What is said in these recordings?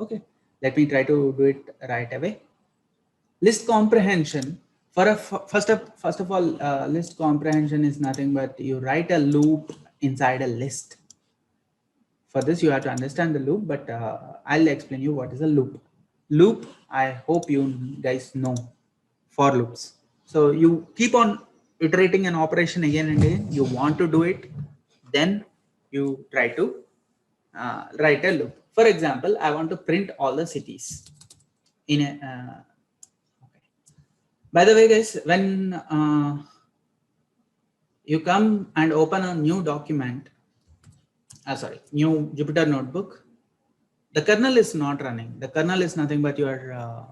Okay, let me try to do it right away. List comprehension. First of all, list comprehension is nothing but you write a loop inside a list. For this, you have to understand the loop, but I'll explain you what is a loop. Loop, I hope you guys know for loops. So you keep on iterating an operation again and again. You want to do it, then you try to write a loop. For example, I want to print all the cities in a. Okay. By the way, guys, when you come and open a new document, new Jupyter notebook, the kernel is not running. The kernel is nothing but your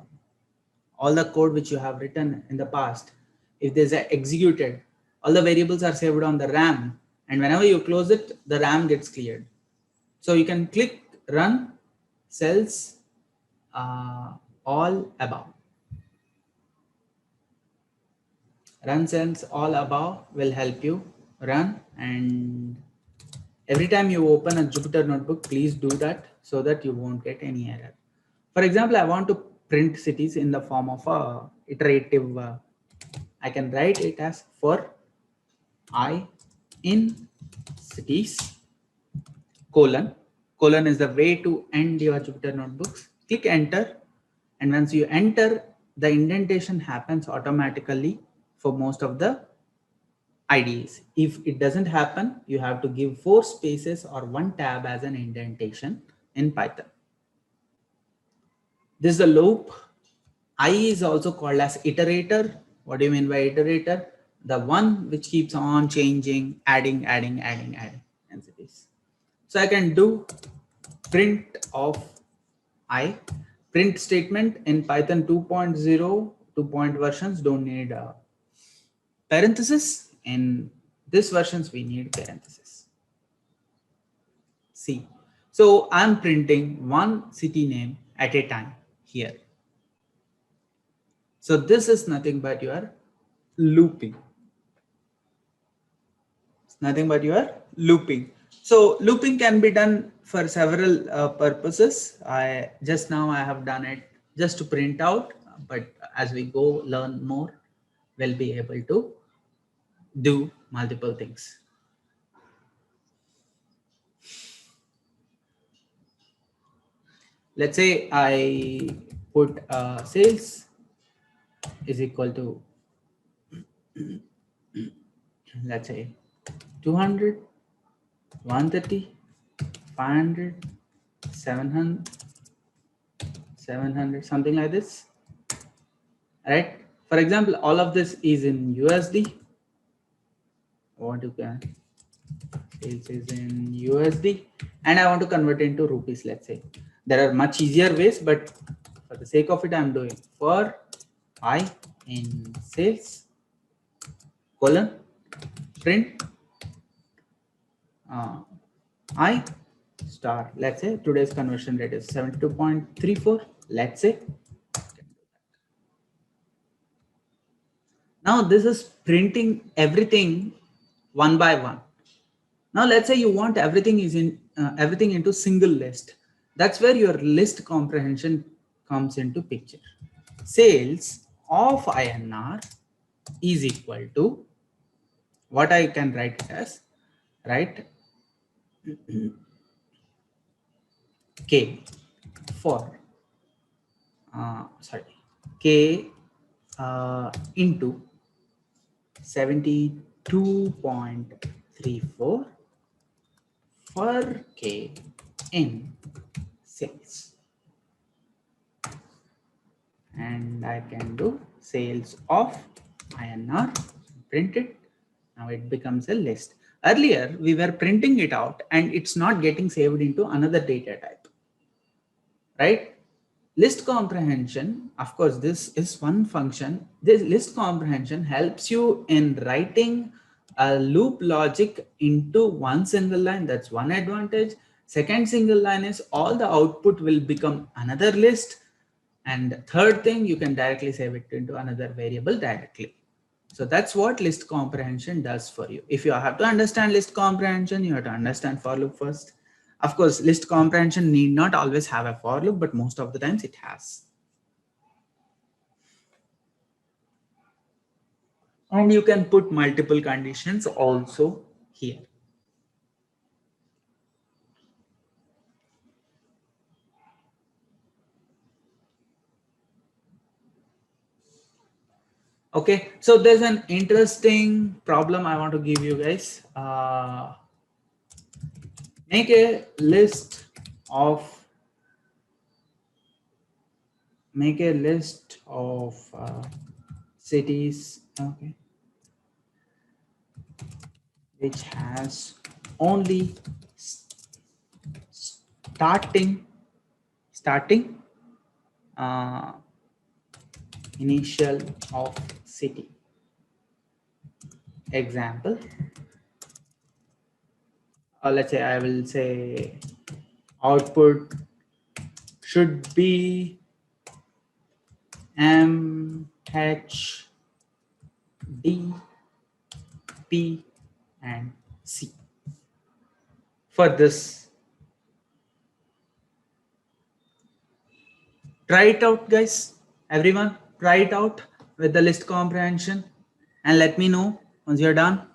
all the code which you have written in the past. If there's a executed, all the variables are saved on the RAM, and whenever you close it, the RAM gets cleared. So you can click run cells all above. Run cells all above will help you run, and every time you open a Jupyter notebook, please do that so that you won't get any error. For example, I want to print cities in the form of a iterative. I can write it as for I in cities colon. Colon is the way to end your Jupyter notebooks. Click enter, and once you enter, the indentation happens automatically for most of the IDEs. If it doesn't happen, you have to give 4 spaces or 1 tab as an indentation in Python. This is a loop. I is also called as iterator. What do you mean by iterator? The one which keeps on changing, adding entities. So I can do print of I. Print statement in Python 2.0, 2 versions don't need parenthesis. In this versions, we need parenthesis. See, so I'm printing one city name at a time here. So this is nothing but your looping. It's nothing but your looping. So looping can be done for several purposes. I have done it just to print out, but as we go learn more, we'll be able to do multiple things. Let's say I put sales is equal to, let's say 200, 130, 500, 700, something like this, right? For example, all of this is in USD. I want to sales is in USD, and I want to convert it into rupees. Let's say there are much easier ways, but for the sake of it, I'm doing for I in sales colon print I star. Let's say today's conversion rate is 72.34. Let's say. Now this is printing everything one by one. Now let's say you want everything into single list. That's where your list comprehension comes into picture. Sales of INR is equal to what I can write it as, right? K for K into 72.34 for K in sales, and I can do sales of INR, print it. Now it becomes a list. Earlier we were printing it out and it's not getting saved into another data type, right? List comprehension, of course, this is one function. This list comprehension helps you in writing a loop logic into one single line. That's one advantage. Second single line is all the output will become another list. And third thing, you can directly save it into another variable directly. So that's what list comprehension does for you. If you have to understand list comprehension, you have to understand for loop first. Of course, list comprehension need not always have a for loop, but most of the times it has. And you can put multiple conditions also here. Okay, so there's an interesting problem I want to give you guys. Make a list of cities, okay, which has only starting uh, initial of city. Example, let's say I will say output should be M H D P and C. For this, try it out, guys. Everyone, try it out with the list comprehension and let me know once you're done.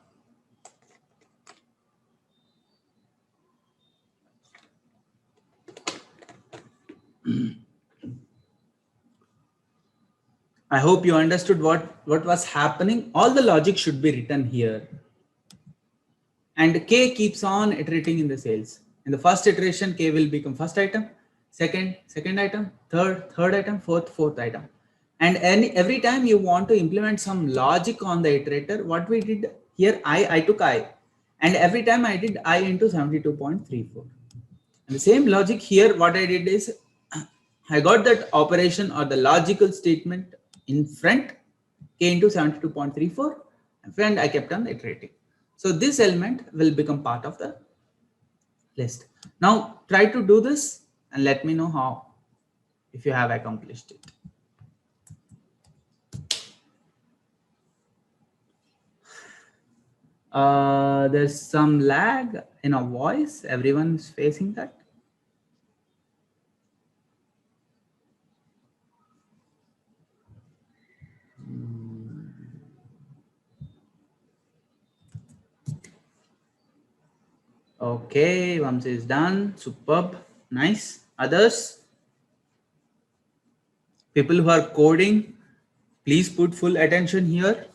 I hope you understood what was happening. All the logic should be written here. And K keeps on iterating in the sales. In the first iteration, K will become first item, second item, third item, fourth item. And every time you want to implement some logic on the iterator, what we did here, I took I. And every time I did I into 72.34. And the same logic here, what I did is I got that operation or the logical statement in front, K into 72.34, and I kept on iterating. So this element will become part of the list. Now try to do this and let me know how, if you have accomplished it. There's some lag in our voice. Everyone is facing that. Okay, Vamsi is done. Superb. Nice. Others? People who are coding, please put full attention here.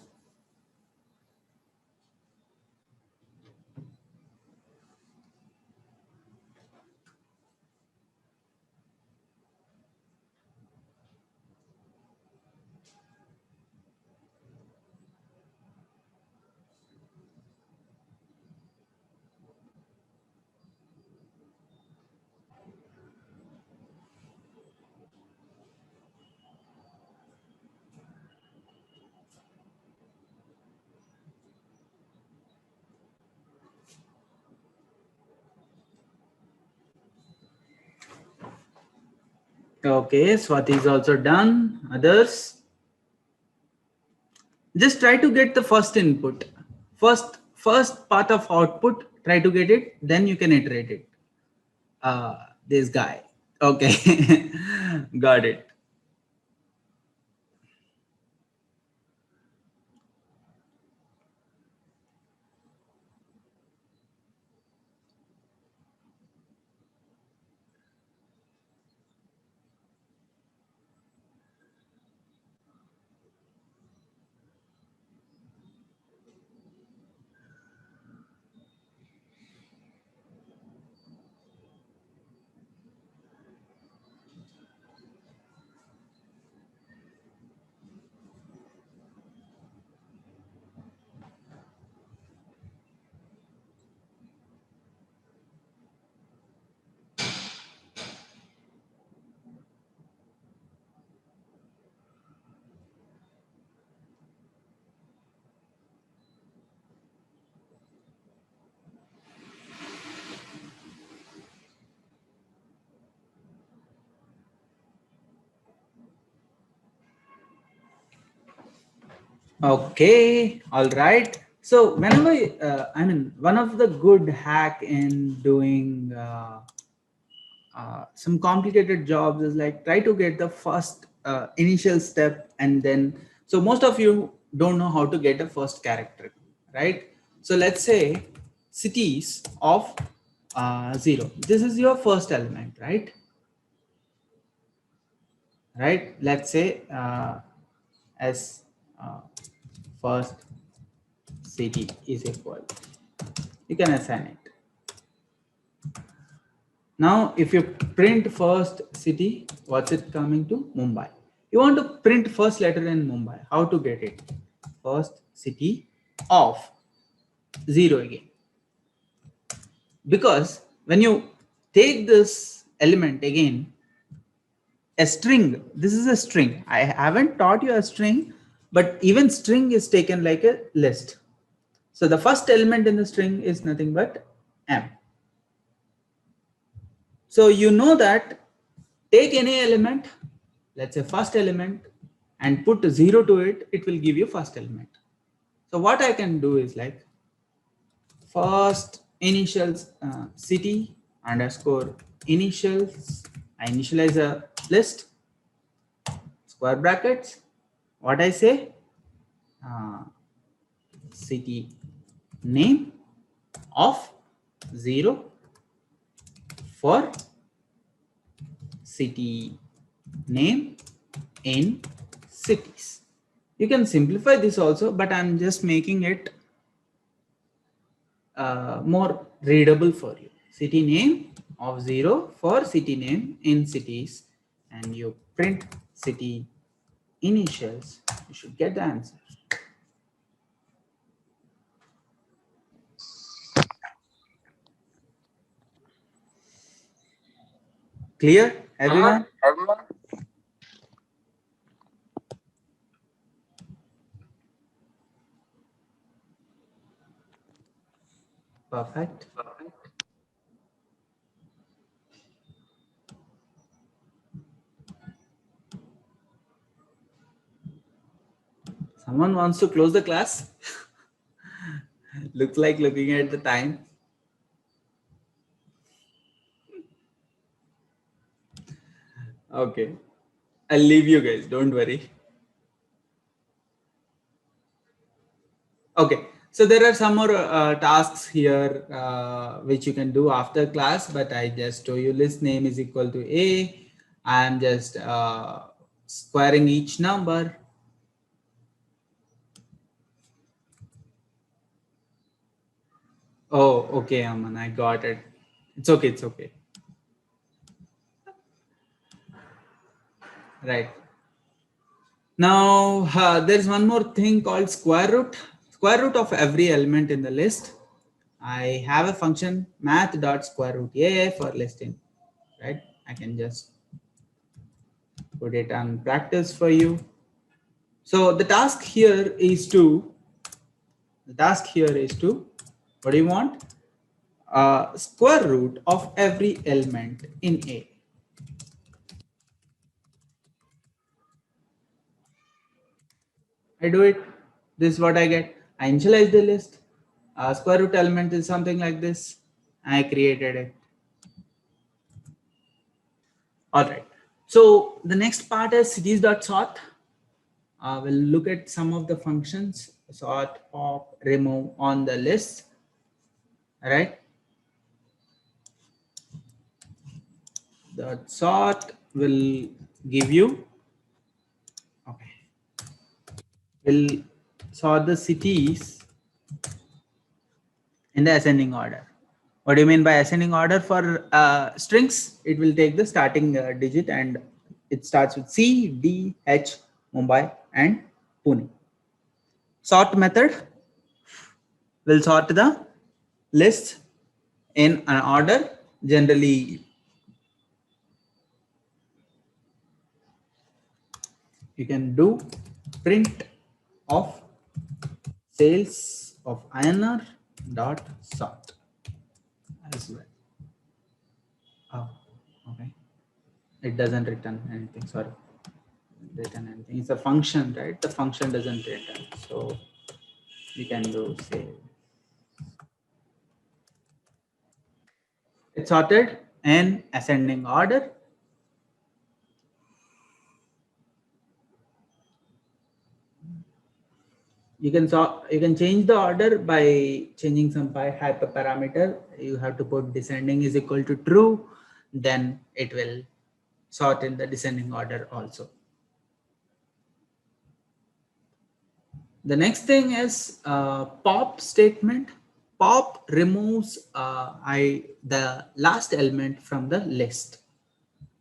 Okay, Swati is also done. Others? Just try to get the first input. First part of output, try to get it, then you can iterate it. This guy. Okay, got it. Okay, all right. So whenever, I mean, one of the good hack in doing some complicated jobs is like try to get the first initial step, and then, so most of you don't know how to get a first character, right? So let's say cities of 0. This is your first element, right? Right. Let's say as first city is equal. You can assign it. Now, if you print first city, what's it coming to? Mumbai. You want to print first letter in Mumbai. How to get it? First city of 0 again. Because when you take this element again, a string, this is a string. I haven't taught you a string, but even string is taken like a list. So the first element in the string is nothing but M. So you know that take any element, let's say first element, and put 0 to it, it will give you first element. So what I can do is like first initials city underscore initials. I initialize a list, square brackets. What I say? City name of 0 for city name in cities. You can simplify this also, but I'm just making it more readable for you. City name of 0 for city name in cities, and you print city initials, you should get the answer. Clear, everyone? Perfect. Someone wants to close the class? Looks like looking at the time. Okay. I'll leave you guys. Don't worry. Okay. So there are some more tasks here which you can do after class, but I just show you list name is equal to A. I'm just squaring each number. Oh, okay, Aman, I got it. It's okay. It's okay. Right. Now, there's one more thing called square root. Square root of every element in the list. I have a function math dot square root a for listing, right? I can just put it on practice for you. So the task here is to, what do you want? Square root of every element in A. I do it. This is what I get. I initialize the list. Square root element is something like this. I created it. All right. So the next part is cities.sort. We'll look at some of the functions: sort, pop, remove on the list. All right. The sort will give you, okay, will sort the cities in the ascending order. What do you mean by ascending order? For strings, it will take the starting digit, and it starts with C, D, H, Mumbai, and Pune. Sort method will sort the list in an order. Generally, you can do print of sales of INR dot sort as well. Oh, okay. It doesn't return anything. Sorry, return anything. It's a function, right? The function doesn't return. So You can do save. It's sorted in ascending order. You can change the order by changing some hyperparameter. You have to put descending is equal to true, then it will sort in the descending order also. The next thing is pop statement. Pop removes the last element from the list.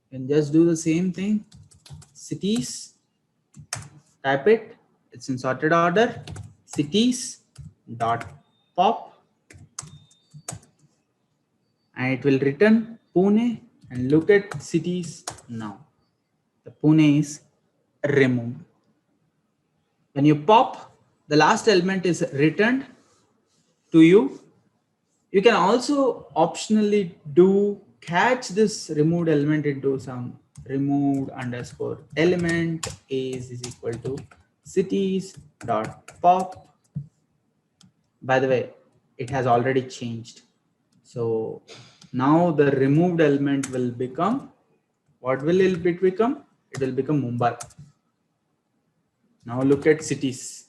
You can just do the same thing. Cities, type it. It's in sorted order. Cities dot pop, and it will return Pune. And look at cities now. The Pune is removed. When you pop, the last element is returned to you. You can also optionally catch this removed element into some removed underscore element is equal to cities dot pop. By the way, it has already changed. So now the removed element will become, what will it become? It will become Mumbai. Now look at cities.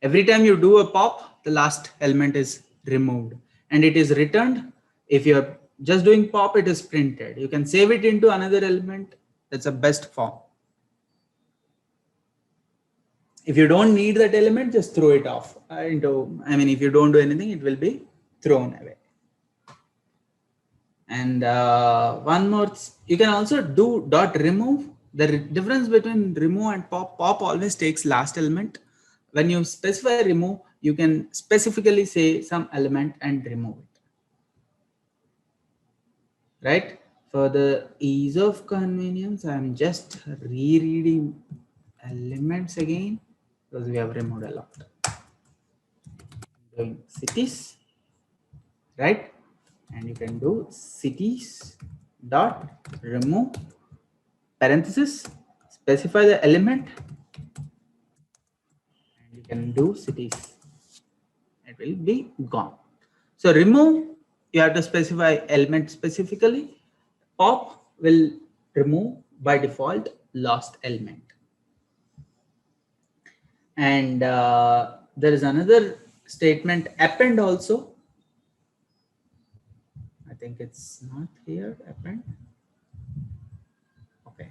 Every time you do a pop, the last element is removed and it is returned. If you're just doing pop, it is printed. You can save it into another element. That's the best form. If you don't need that element, just throw it off if you don't do anything, it will be thrown away. And one more, you can also do dot remove. The difference between remove and pop always takes last element. When you specify remove, you can specifically say some element and remove it, right? For the ease of convenience, I'm just rereading elements again because we have removed a lot. Doing cities, right? And you can do cities dot remove parenthesis, specify the element, and you can do cities. It will be gone. So remove, you have to specify element specifically. Pop will remove by default last element. And there is another statement, append also. I think it's not here, append. Okay.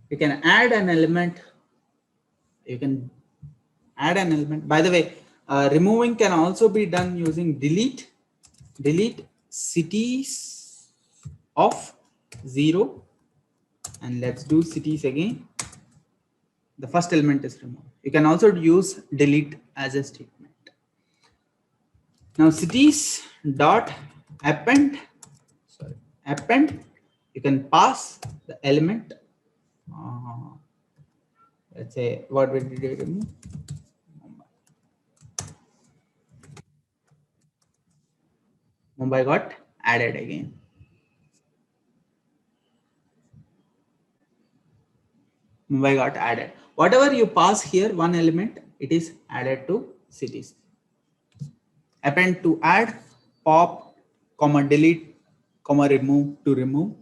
You can add an element. You can add an element. By the way, removing can also be done using delete. Delete cities of 0, and let's do cities again. The first element is removed. You can also use delete as a statement. Now cities dot append, you can pass the element. Let's say, what did we remove? Mumbai got added again. Mumbai got added. Whatever you pass here, one element, it is added to cities. Append to add, pop, comma delete, comma remove to remove,